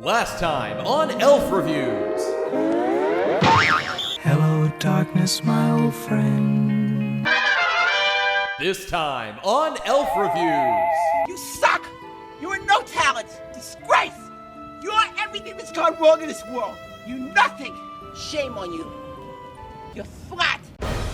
Last time on Elf Reviews. Hello, darkness, my old friend. This time on Elf Reviews. You suck! You're no talent! Disgrace! You're everything that's gone wrong in this world! You nothing! Shame on you! You're flat!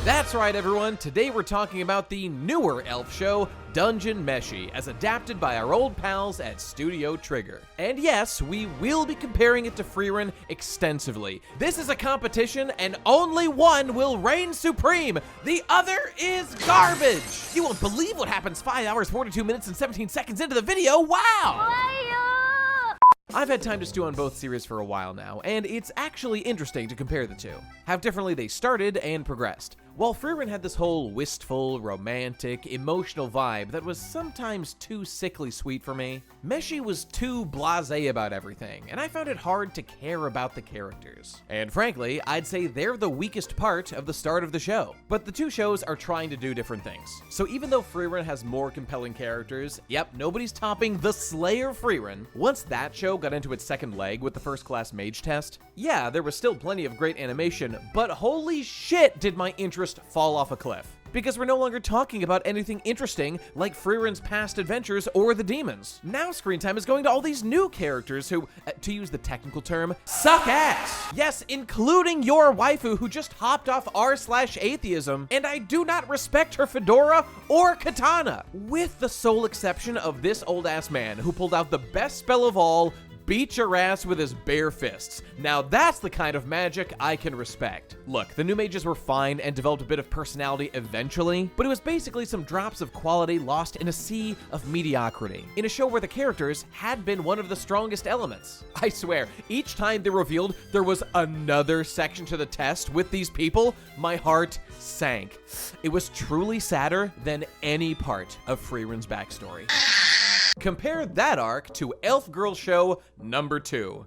That's right, everyone. Today we're talking about the newer elf show, Dungeon Meshi, as adapted by our old pals at Studio Trigger. And yes, we will be comparing it to Frieren extensively. This is a competition, and only one will reign supreme. The other is garbage. You won't believe what happens 5 hours, 42 minutes, and 17 seconds into the video. Wow! I've had time to stew on both series for a while now, and it's actually interesting to compare the two, how differently they started and progressed. While Frieren had this whole wistful, romantic, emotional vibe that was sometimes too sickly sweet for me, Meshi was too blasé about everything, and I found it hard to care about the characters. And frankly, I'd say they're the weakest part of the start of the show. But the two shows are trying to do different things. So even though Frieren has more compelling characters, yep, nobody's topping the Slayer Frieren. Once that show got into its second leg with the First Class Mage test, yeah, there was still plenty of great animation, but holy shit did my interest fall off a cliff. Because we're no longer talking about anything interesting like Frieren's past adventures or the demons. Now screen time is going to all these new characters who, to use the technical term, suck ass. Yes, including your waifu who just hopped off r/atheism, and I do not respect her fedora or katana. With the sole exception of this old ass man who pulled out the best spell of all, beat your ass with his bare fists. Now that's the kind of magic I can respect. Look, the new mages were fine and developed a bit of personality eventually, but it was basically some drops of quality lost in a sea of mediocrity, in a show where the characters had been one of the strongest elements. I swear, each time they revealed there was another section to the test with these people, my heart sank. It was truly sadder than any part of Frieren's backstory. Compare that arc to Elf Girl Show number 2.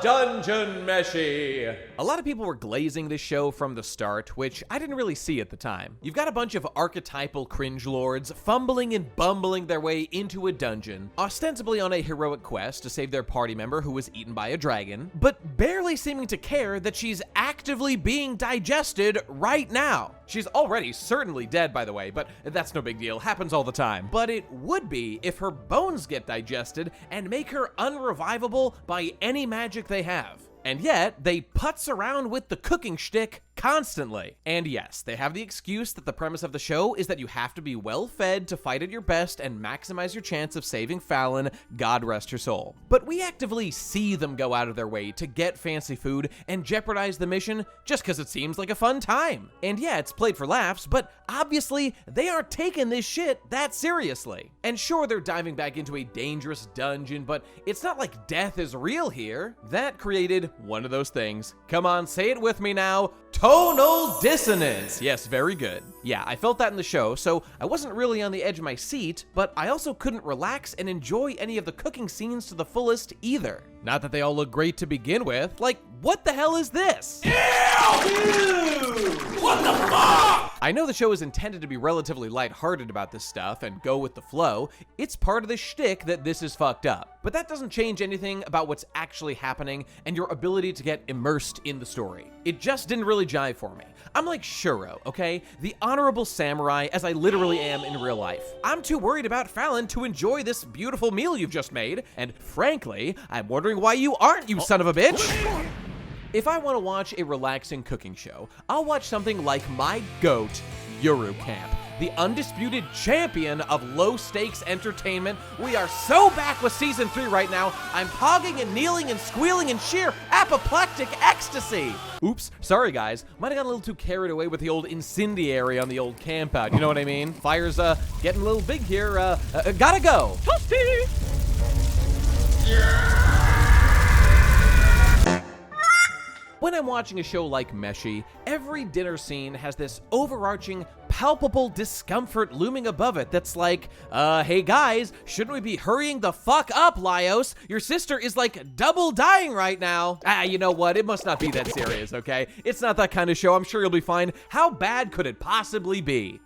Dungeon Meshi! A lot of people were glazing this show from the start, which I didn't really see at the time. You've got a bunch of archetypal cringe lords fumbling and bumbling their way into a dungeon, ostensibly on a heroic quest to save their party member who was eaten by a dragon, but barely seeming to care that she's actively being digested right now. She's already certainly dead, by the way, but that's no big deal, happens all the time. But it would be if her bones get digested and make her unrevivable by any magic they have. And yet, they putz around with the cooking shtick constantly. And yes, they have the excuse that the premise of the show is that you have to be well fed to fight at your best and maximize your chance of saving Fallon, God rest her soul. But we actively see them go out of their way to get fancy food and jeopardize the mission just because it seems like a fun time. And yeah, it's played for laughs, but obviously they aren't taking this shit that seriously. And sure, they're diving back into a dangerous dungeon, but it's not like death is real here. That created one of those things. Come on, say it with me now. Tonal dissonance. Yes, very good. Yeah, I felt that in the show, so I wasn't really on the edge of my seat, but I also couldn't relax and enjoy any of the cooking scenes to the fullest either. Not that they all look great to begin with. Like, what the hell is this? Ew! What the fuck? I know the show is intended to be relatively lighthearted about this stuff and go with the flow. It's part of the shtick that this is fucked up. But that doesn't change anything about what's actually happening and your ability to get immersed in the story. It just didn't really jive for me. I'm like Shuro, okay? The honorable samurai, as I literally am in real life. I'm too worried about Fallon to enjoy this beautiful meal you've just made, and frankly, I'm wondering why you aren't, you son of a bitch! If I want to watch a relaxing cooking show, I'll watch something like my GOAT, Yuru Camp, the undisputed champion of low-stakes entertainment. We are so back with Season 3 right now, I'm hogging and kneeling and squealing in sheer apoplectic ecstasy. Oops, sorry guys, might have gotten a little too carried away with the old incendiary on the old camp out, you know what I mean? Fire's getting a little big here, gotta go. Toasty! Yeah! When I'm watching a show like Meshi, every dinner scene has this overarching, palpable discomfort looming above it that's like, hey guys, shouldn't we be hurrying the fuck up, Laios? Your sister is like double dying right now. You know what? It must not be that serious, okay? It's not that kind of show. I'm sure you'll be fine. How bad could it possibly be?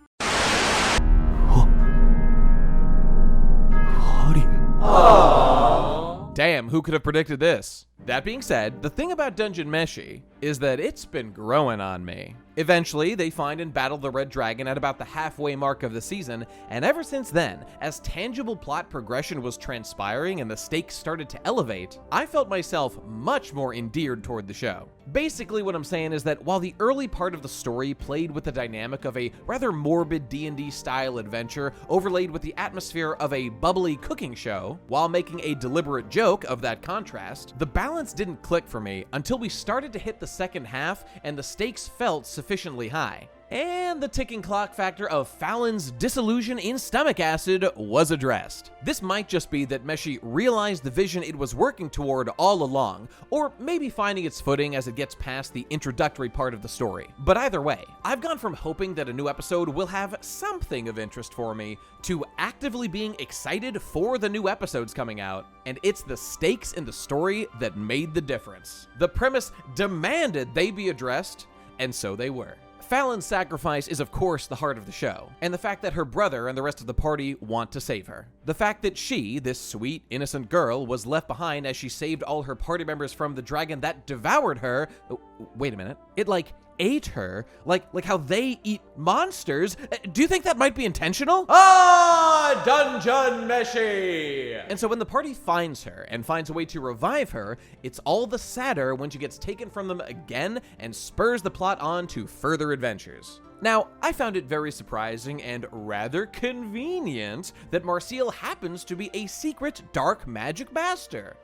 Aww. Damn, who could have predicted this? That being said, the thing about Dungeon Meshi is that it's been growing on me. Eventually, they find and battle the Red Dragon at about the halfway mark of the season, and ever since then, as tangible plot progression was transpiring and the stakes started to elevate, I felt myself much more endeared toward the show. Basically, what I'm saying is that while the early part of the story played with the dynamic of a rather morbid D&D style adventure overlaid with the atmosphere of a bubbly cooking show, while making a deliberate joke of that contrast, the balance didn't click for me until we started to hit the second half and the stakes felt sufficiently high. And the ticking clock factor of Fallon's disillusion in stomach acid was addressed. This might just be that Meshi realized the vision it was working toward all along, or maybe finding its footing as it gets past the introductory part of the story. But either way, I've gone from hoping that a new episode will have something of interest for me to actively being excited for the new episodes coming out, and it's the stakes in the story that made the difference. The premise demanded they be addressed, and so they were. Fallon's sacrifice is of course the heart of the show, and the fact that her brother and the rest of the party want to save her. The fact that she, this sweet, innocent girl, was left behind as she saved all her party members from the dragon that devoured her. Wait a minute. It ate her, like how they eat monsters. Do you think that might be intentional? Dungeon Meshi! And so when the party finds her and finds a way to revive her, it's all the sadder when she gets taken from them again and spurs the plot on to further adventures. Now, I found it very surprising and rather convenient that Marcial happens to be a secret dark magic master.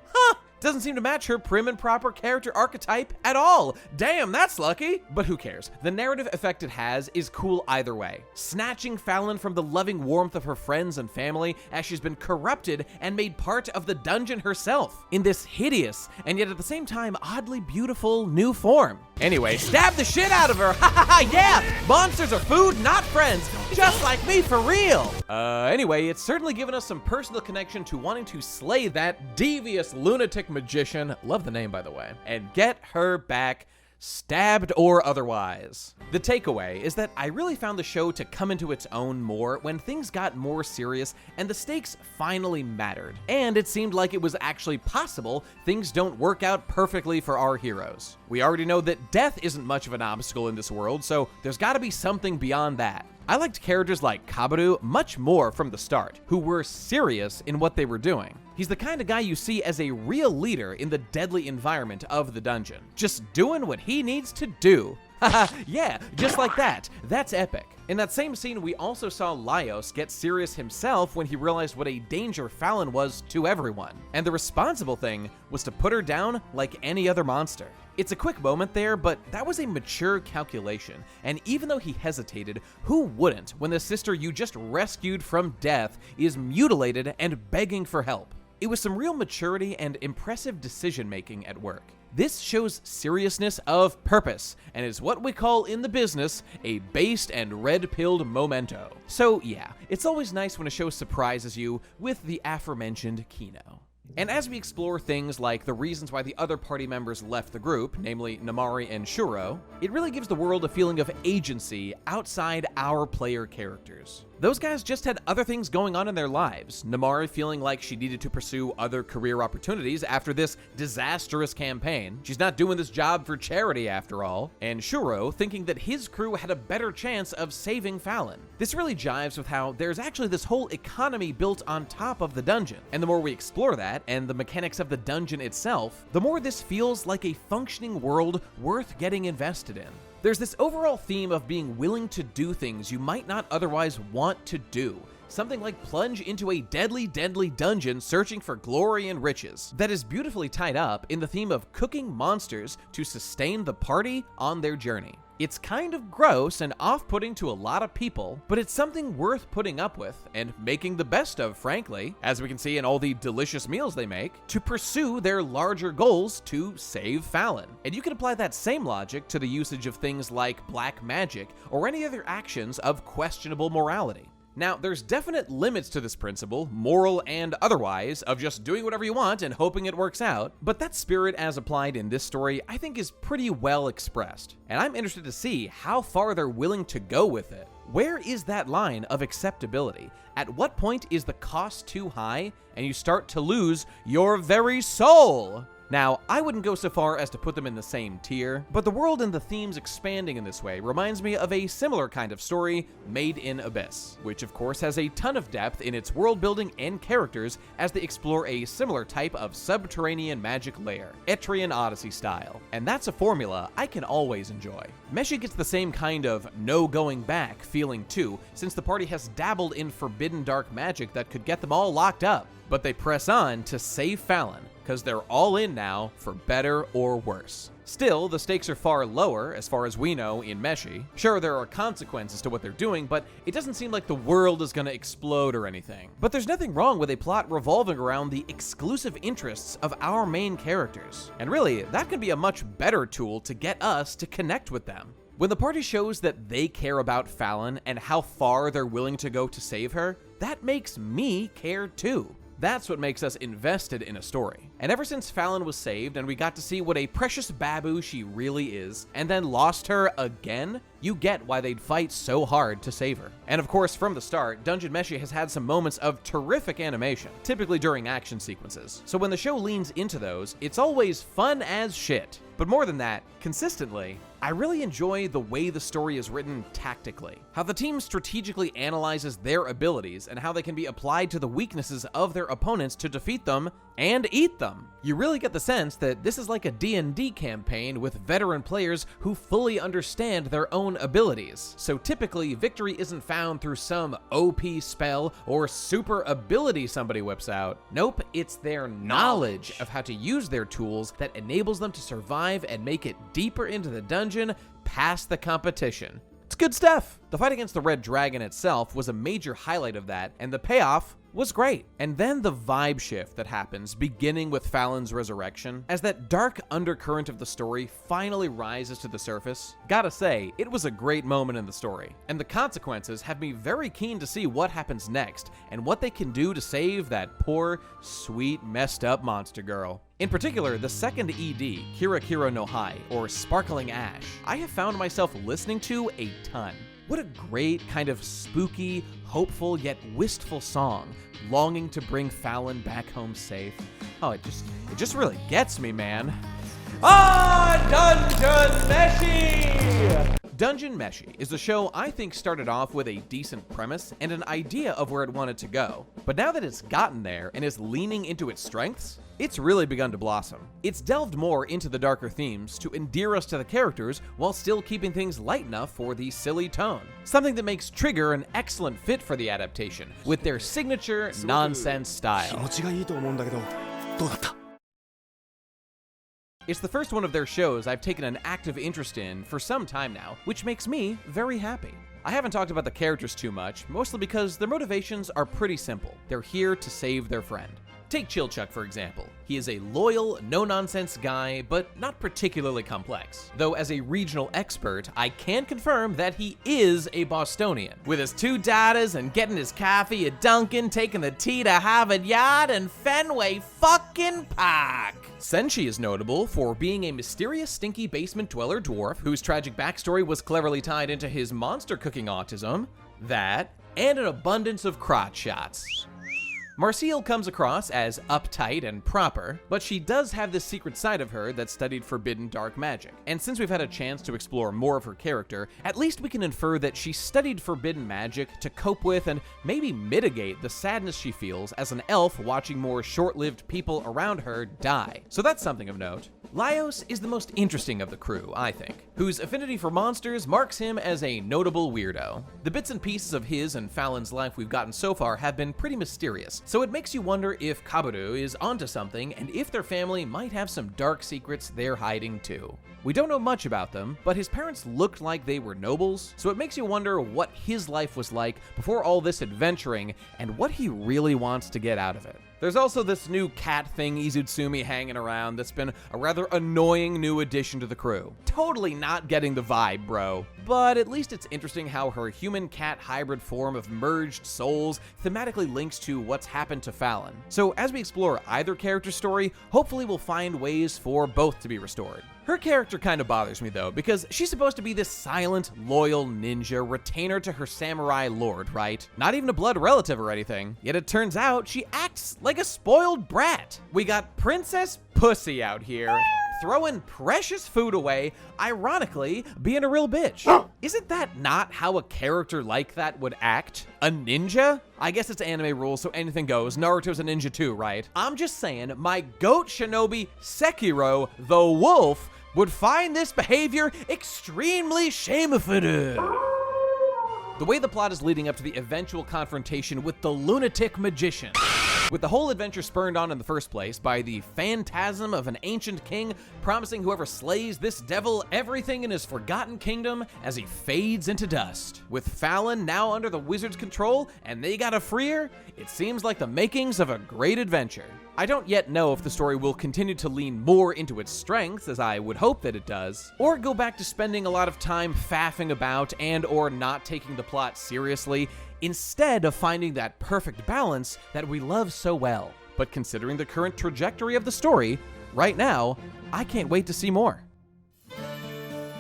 Doesn't seem to match her prim and proper character archetype at all. Damn, that's lucky. But who cares? The narrative effect it has is cool either way. Snatching Fallon from the loving warmth of her friends and family as she's been corrupted and made part of the dungeon herself in this hideous and yet at the same time oddly beautiful new form. Anyway, stab the shit out of her. Ha ha ha, yeah! Monsters are food, not friends. Just like me for real. Anyway, it's certainly given us some personal connection to wanting to slay that devious lunatic magician, love the name by the way, and get her back, stabbed or otherwise. The takeaway is that I really found the show to come into its own more when things got more serious and the stakes finally mattered. And it seemed like it was actually possible things don't work out perfectly for our heroes. We already know that death isn't much of an obstacle in this world, so there's gotta be something beyond that. I liked characters like Kabaru much more from the start, who were serious in what they were doing. He's the kind of guy you see as a real leader in the deadly environment of the dungeon, just doing what he needs to do. Haha, yeah, just like that. That's epic. In that same scene, we also saw Laios get serious himself when he realized what a danger Fallon was to everyone. And the responsible thing was to put her down like any other monster. It's a quick moment there, but that was a mature calculation. And even though he hesitated, who wouldn't when the sister you just rescued from death is mutilated and begging for help? It was some real maturity and impressive decision-making at work. This shows seriousness of purpose, and is what we call in the business a based and red-pilled memento. So yeah, it's always nice when a show surprises you with the aforementioned Kino. And as we explore things like the reasons why the other party members left the group, namely Namari and Shuro, it really gives the world a feeling of agency outside our player characters. Those guys just had other things going on in their lives. Namari feeling like she needed to pursue other career opportunities after this disastrous campaign. She's not doing this job for charity after all. And Shuro thinking that his crew had a better chance of saving Fallon. This really jives with how there's actually this whole economy built on top of the dungeon. And the more we explore that, and the mechanics of the dungeon itself, the more this feels like a functioning world worth getting invested in. There's this overall theme of being willing to do things you might not otherwise want to do. Something like plunge into a deadly, deadly dungeon searching for glory and riches. That is beautifully tied up in the theme of cooking monsters to sustain the party on their journey. It's kind of gross and off-putting to a lot of people, but it's something worth putting up with and making the best of, frankly, as we can see in all the delicious meals they make, to pursue their larger goals to save Fallon. And you can apply that same logic to the usage of things like black magic or any other actions of questionable morality. Now, there's definite limits to this principle, moral and otherwise, of just doing whatever you want and hoping it works out, but that spirit as applied in this story I think is pretty well expressed, and I'm interested to see how far they're willing to go with it. Where is that line of acceptability? At what point is the cost too high and you start to lose your very soul? Now, I wouldn't go so far as to put them in the same tier, but the world and the themes expanding in this way reminds me of a similar kind of story, Made in Abyss, which of course has a ton of depth in its world building and characters as they explore a similar type of subterranean magic lair, Etrian Odyssey style, and that's a formula I can always enjoy. Meshi gets the same kind of no going back feeling too, since the party has dabbled in forbidden dark magic that could get them all locked up, but they press on to save Fallon, because they're all in now for better or worse. Still, the stakes are far lower, as far as we know, in Meshi. Sure, there are consequences to what they're doing, but it doesn't seem like the world is gonna explode or anything. But there's nothing wrong with a plot revolving around the exclusive interests of our main characters. And really, that can be a much better tool to get us to connect with them. When the party shows that they care about Fallon and how far they're willing to go to save her, that makes me care too. That's what makes us invested in a story. And ever since Fallon was saved and we got to see what a precious babu she really is, and then lost her again, you get why they'd fight so hard to save her. And of course, from the start, Dungeon Meshi has had some moments of terrific animation, typically during action sequences. So when the show leans into those, it's always fun as shit. But more than that, consistently, I really enjoy the way the story is written tactically, how the team strategically analyzes their abilities and how they can be applied to the weaknesses of their opponents to defeat them and eat them. You really get the sense that this is like a D&D campaign with veteran players who fully understand their own abilities. So typically, victory isn't found through some OP spell or super ability somebody whips out. Nope, it's their knowledge of how to use their tools that enables them to survive and make it deeper into the dungeon past the competition. It's good stuff. The fight against the Red Dragon itself was a major highlight of that, and the payoff was great. And then the vibe shift that happens, beginning with Fallon's resurrection, as that dark undercurrent of the story finally rises to the surface. Gotta say, it was a great moment in the story, and the consequences have me very keen to see what happens next, and what they can do to save that poor, sweet, messed up monster girl. In particular, the second ED, Kira Kira no Hai, or Sparkling Ash, I have found myself listening to a ton. What a great kind of spooky, hopeful yet wistful song, longing to bring Fallon back home safe. Oh, it just really gets me, man. Dungeon Meshi! Dungeon Meshi is a show I think started off with a decent premise and an idea of where it wanted to go. But now that it's gotten there and is leaning into its strengths, it's really begun to blossom. It's delved more into the darker themes to endear us to the characters while still keeping things light enough for the silly tone. Something that makes Trigger an excellent fit for the adaptation, with their signature nonsense style. It's the first one of their shows I've taken an active interest in for some time now, which makes me very happy. I haven't talked about the characters too much, mostly because their motivations are pretty simple. They're here to save their friend. Take Chilchuck, for example. He is a loyal, no-nonsense guy, but not particularly complex. Though as a regional expert, I can confirm that he is a Bostonian. With his 2 daughters and getting his coffee at Dunkin', taking the T to Harvard Yard and Fenway fucking Park. Senshi is notable for being a mysterious, stinky basement dweller dwarf whose tragic backstory was cleverly tied into his monster cooking autism, that, and an abundance of crotch shots. Marcille comes across as uptight and proper, but she does have this secret side of her that studied forbidden dark magic. And since we've had a chance to explore more of her character, at least we can infer that she studied forbidden magic to cope with and maybe mitigate the sadness she feels as an elf watching more short-lived people around her die. So that's something of note. Laios is the most interesting of the crew, I think, whose affinity for monsters marks him as a notable weirdo. The bits and pieces of his and Fallon's life we've gotten so far have been pretty mysterious, so it makes you wonder if Kaboru is onto something and if their family might have some dark secrets they're hiding too. We don't know much about them, but his parents looked like they were nobles, so it makes you wonder what his life was like before all this adventuring and what he really wants to get out of it. There's also this new cat thing Izutsumi hanging around that's been a rather annoying new addition to the crew. Totally not getting the vibe, bro. But at least it's interesting how her human-cat hybrid form of merged souls thematically links to what's happened to Fallon. So as we explore either character's story, hopefully we'll find ways for both to be restored. Her character kind of bothers me though, because she's supposed to be this silent, loyal ninja retainer to her samurai lord, right? Not even a blood relative or anything. Yet it turns out she acts like a spoiled brat. We got Princess Pussy out here, throwing precious food away, ironically being a real bitch. Isn't that not how a character like that would act? A ninja? I guess it's anime rules, so anything goes. Naruto's a ninja too, right? I'm just saying, my goat shinobi Sekiro, the wolf, would find this behavior extremely shameful. The way the plot is leading up to the eventual confrontation with the lunatic magician, with the whole adventure spurned on in the first place by the phantasm of an ancient king promising whoever slays this devil everything in his forgotten kingdom as he fades into dust. With Fallon now under the wizard's control and they gotta free her, it seems like the makings of a great adventure. I don't yet know if the story will continue to lean more into its strengths, as I would hope that it does, or go back to spending a lot of time faffing about and or not taking the plot seriously, instead of finding that perfect balance that we love so well. But considering the current trajectory of the story, right now, I can't wait to see more.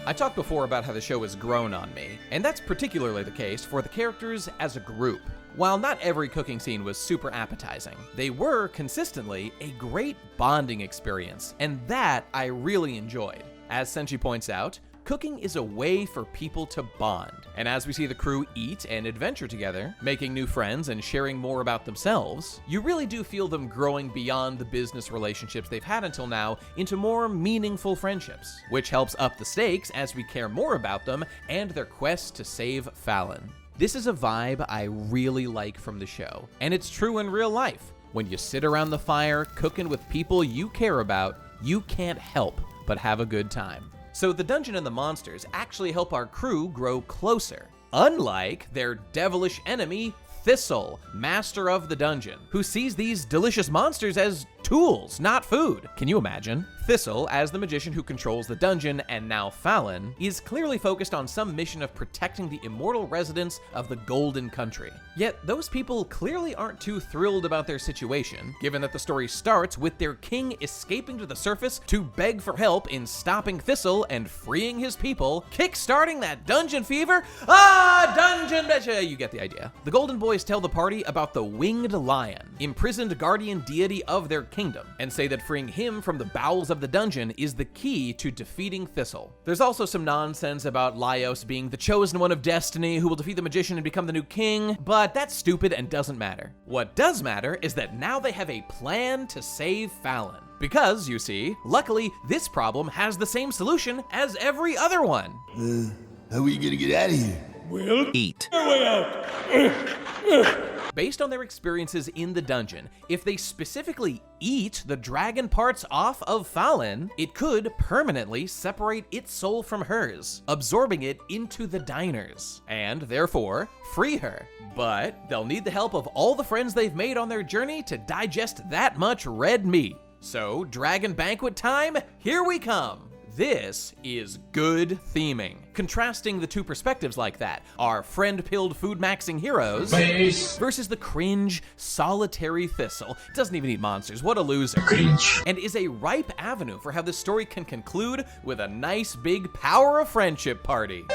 I talked before about how the show has grown on me, and that's particularly the case for the characters as a group. While not every cooking scene was super appetizing, they were consistently a great bonding experience, and that I really enjoyed. As Senshi points out, cooking is a way for people to bond. And as we see the crew eat and adventure together, making new friends and sharing more about themselves, you really do feel them growing beyond the business relationships they've had until now into more meaningful friendships, which helps up the stakes as we care more about them and their quest to save Fallon. This is a vibe I really like from the show, and it's true in real life. When you sit around the fire cooking with people you care about, you can't help but have a good time. So the dungeon and the monsters actually help our crew grow closer, unlike their devilish enemy, Thistle, master of the dungeon, who sees these delicious monsters as tools, not food. Can you imagine? Thistle, as the magician who controls the dungeon and now Fallon, is clearly focused on some mission of protecting the immortal residents of the Golden Country. Yet those people clearly aren't too thrilled about their situation, given that the story starts with their king escaping to the surface to beg for help in stopping Thistle and freeing his people, kickstarting that dungeon fever. Dungeon Meshi! You get the idea. The Golden Boys tell the party about the Winged Lion, imprisoned guardian deity of their kingdom, and say that freeing him from the bowels of the dungeon is the key to defeating Thistle. There's also some nonsense about Laios being the chosen one of destiny who will defeat the magician and become the new king, but that's stupid and doesn't matter. What does matter is that now they have a plan to save Fallon. Because, you see, luckily this problem has the same solution as every other one. How are we gonna get out of here? Well, Eat. Based on their experiences in the dungeon, if they specifically eat the dragon parts off of Fallon, it could permanently separate its soul from hers, absorbing it into the diners, and therefore free her. But they'll need the help of all the friends they've made on their journey to digest that much red meat. So, dragon banquet time, here we come. This is good theming. Contrasting the two perspectives like that, our friend-pilled food-maxing heroes versus the cringe, solitary Thistle. Doesn't even eat monsters, what a loser. cringe. And is a ripe avenue for how this story can conclude with a nice big power of friendship party.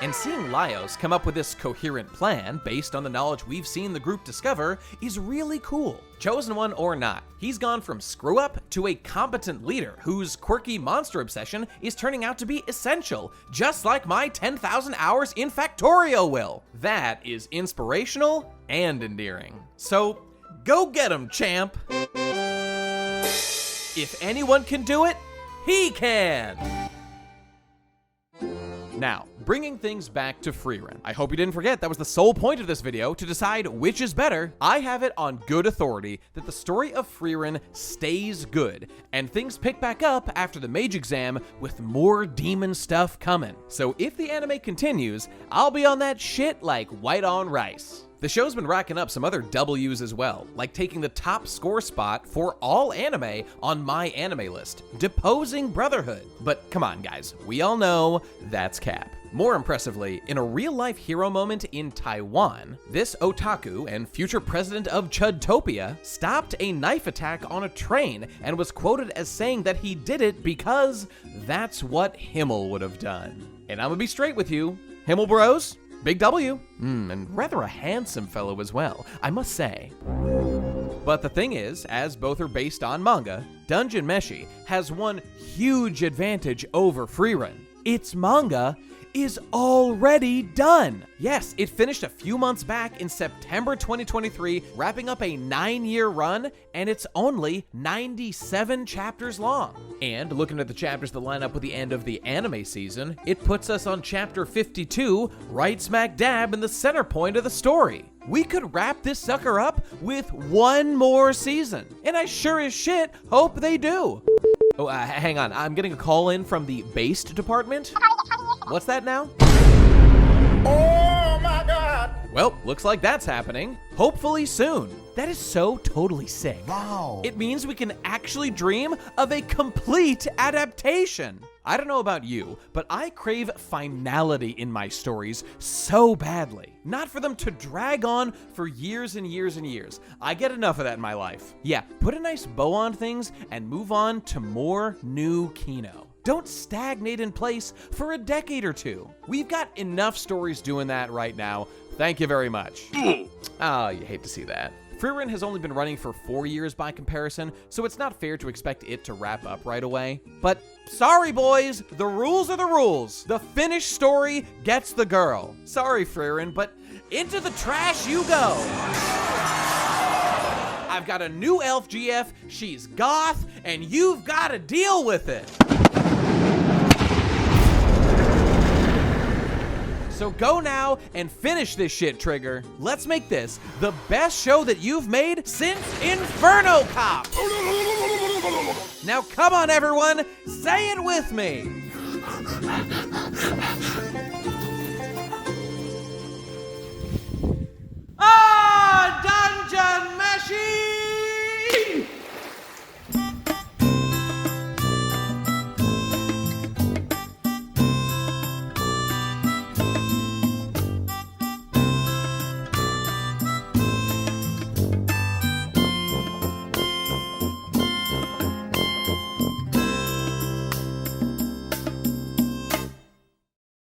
And seeing Laios come up with this coherent plan based on the knowledge we've seen the group discover is really cool. Chosen one or not, he's gone from screw-up to a competent leader whose quirky monster obsession is turning out to be essential, just like my 10,000 hours in Factorio will. That is inspirational and endearing. So, go get him, champ! If anyone can do it, he can! Now, bringing things back to Frieren. I hope you didn't forget that was the sole point of this video, to decide which is better. I have it on good authority that the story of Frieren stays good, and things pick back up after the mage exam with more demon stuff coming. So if the anime continues, I'll be on that shit like white on rice. The show's been racking up some other W's as well, like taking the top score spot for all anime on my anime list, deposing Brotherhood. But come on guys, we all know that's cap. More impressively, in a real-life hero moment in Taiwan, this otaku and future president of Chudtopia stopped a knife attack on a train and was quoted as saying that he did it because that's what Himmel would have done. And I'm gonna be straight with you, Himmel bros, big W. And rather a handsome fellow as well, I must say. But the thing is, as both are based on manga, Dungeon Meshi has one huge advantage over Frieren. Its manga is already done. Yes, it finished a few months back in September 2023, wrapping up a 9-year run, and it's only 97 chapters long. And looking at the chapters that line up with the end of the anime season, it puts us on chapter 52, right smack dab in the center point of the story. We could wrap this sucker up with one more season, and I sure as shit hope they do. Oh, hang on, I'm getting a call in from the based department. What's that now? Oh my God! Well, looks like that's happening. Hopefully soon. That is so totally sick. Wow. It means we can actually dream of a complete adaptation. I don't know about you, but I crave finality in my stories so badly. Not for them to drag on for years and years and years. I get enough of that in my life. Yeah, put a nice bow on things and move on to more new Kino. Don't stagnate in place for a decade or two. We've got enough stories doing that right now. Thank you very much. Oh, you hate to see that. Frieren has only been running for 4 years by comparison, so it's not fair to expect it to wrap up right away. But sorry boys, the rules are the rules. The finished story gets the girl. Sorry Frieren, but into the trash you go. I've got a new elf GF, she's goth, and you've got to deal with it. So go now and finish this shit, Trigger. Let's make this the best show that you've made since Inferno Cop. Now come on everyone, say it with me.